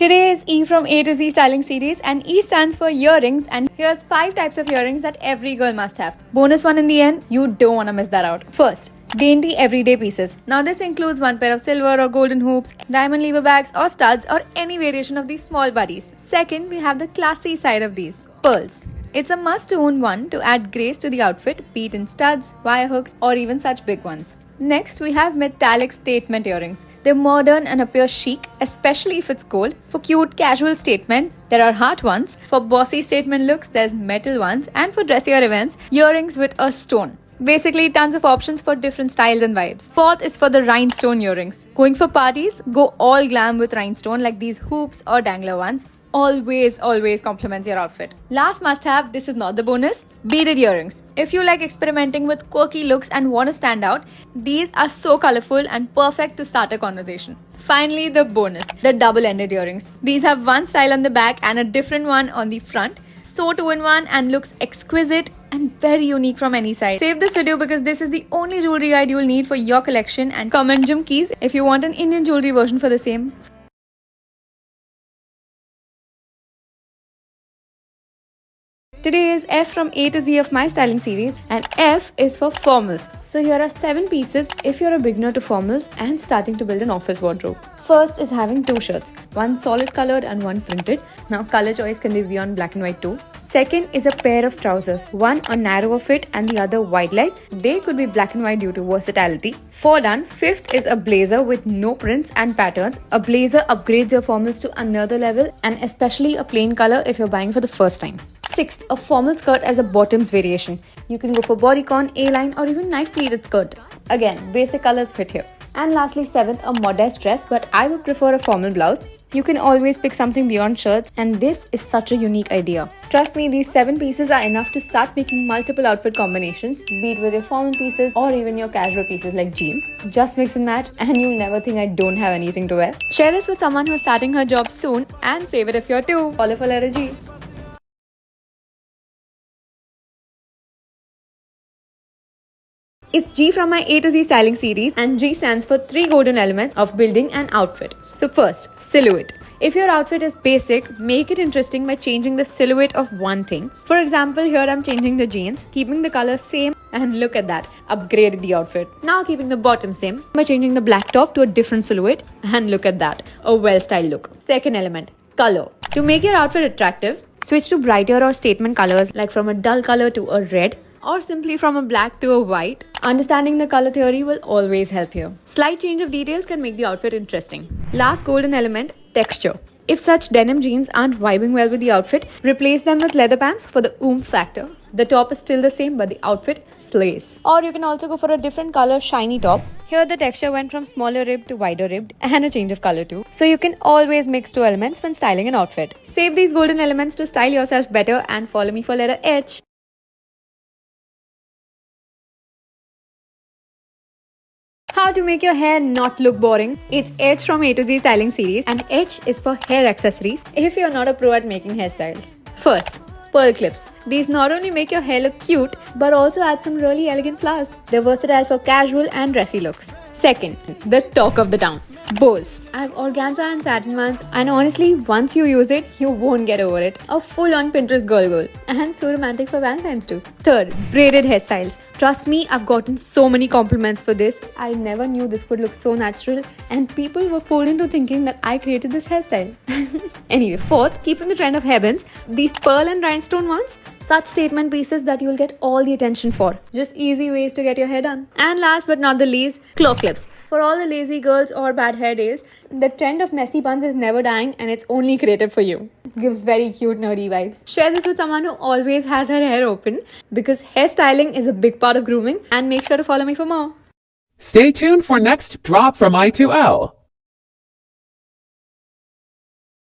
Today is E from A to Z styling series, and E stands for earrings, and here's 5 types of earrings that every girl must have. Bonus one in the end, you don't want to miss that out. First, dainty everyday pieces. Now this includes one pair of silver or golden hoops, diamond lever bags or studs, or any variation of these small buddies. Second, we have the classy side of these, pearls. It's a must-own one to add grace to the outfit, be it in studs, wire hooks, or even such big ones. Next, we have metallic statement earrings. They're modern and appear chic, especially if it's gold. For cute, casual statement, there are heart ones. For bossy statement looks, there's metal ones. And for dressier events, earrings with a stone. Basically, tons of options for different styles and vibes. Fourth is for the rhinestone earrings. Going for parties, go all glam with rhinestone like these hoops or dangler ones. Always complements your outfit. Last must have, this is not the bonus, beaded earrings. If you like experimenting with quirky looks and want to stand out, these are so colorful and perfect to start a conversation. Finally, the bonus, the double-ended earrings. These have one style on the back and a different one on the front. So two-in-one and looks exquisite and very unique from any side. Save this video because this is the only jewelry guide you will need for your collection, and comment Jhumkis if you want an Indian jewelry version for the same. Today is F from A to Z of my styling series, and F is for formals. So here are 7 pieces if you're a beginner to formals and starting to build an office wardrobe. First is having 2 shirts, one solid colored and one printed. Now color choice can be beyond black and white too. Second is a pair of trousers, one a narrower fit and the other wide leg. They could be black and white due to versatility. 4 done. Fifth is a blazer with no prints and patterns. A blazer upgrades your formals to another level, and especially a plain color if you're buying for the first time. Sixth, a formal skirt as a bottoms variation. You can go for bodycon, A-line or even knife pleated skirt. Again, basic colors fit here. And lastly, 7th, a modest dress, but I would prefer a formal blouse. You can always pick something beyond shirts, and this is such a unique idea. Trust me, these 7 pieces are enough to start making multiple outfit combinations, be it with your formal pieces or even your casual pieces like jeans. Just mix and match and you'll never think I don't have anything to wear. Share this with someone who's starting her job soon, and save it if you're too. Follow for letter G. It's G from my A to Z styling series, and G stands for 3 golden elements of building an outfit. So first, silhouette. If your outfit is basic, make it interesting by changing the silhouette of one thing. For example, here I'm changing the jeans, keeping the color same, and look at that, upgraded the outfit. Now keeping the bottom same by changing the black top to a different silhouette, and look at that, a well-styled look. Second element, color. To make your outfit attractive, switch to brighter or statement colors like from a dull color to a red, or simply from a black to a white. Understanding the color theory will always help you. Slight change of details can make the outfit interesting. Last golden element, texture. If such denim jeans aren't vibing well with the outfit, replace them with leather pants for the oomph factor. The top is still the same, but the outfit slays. Or you can also go for a different color shiny top. Here the texture went from smaller ribbed to wider ribbed, and a change of color too. So you can always mix 2 elements when styling an outfit. Save these golden elements to style yourself better, and follow me for letter H. How to make your hair not look boring. It's H from A to Z styling series, and H is for hair accessories if you're not a pro at making hairstyles. First, pearl clips. These not only make your hair look cute, but also add some really elegant flowers. They're versatile for casual and dressy looks. Second, the talk of the town, bows. I have organza and satin ones, and honestly, once you use it, you won't get over it. A full-on Pinterest girl goal, and so romantic for Valentine's too. Third, braided hairstyles. Trust me, I've gotten so many compliments for this. I never knew this could look so natural, and people were fooled into thinking that I created this hairstyle. Anyway, fourth, keeping the trend of hairbins. These pearl and rhinestone ones, such statement pieces that you'll get all the attention for. Just easy ways to get your hair done. And last but not the least, claw clips. For all the lazy girls or bad hair days, the trend of messy buns is never dying, and it's only created for you. Gives very cute nerdy vibes. Share this with someone who always has her hair open, because hairstyling is a big part of grooming, and make sure to follow me for more. Stay tuned for next drop from I2L.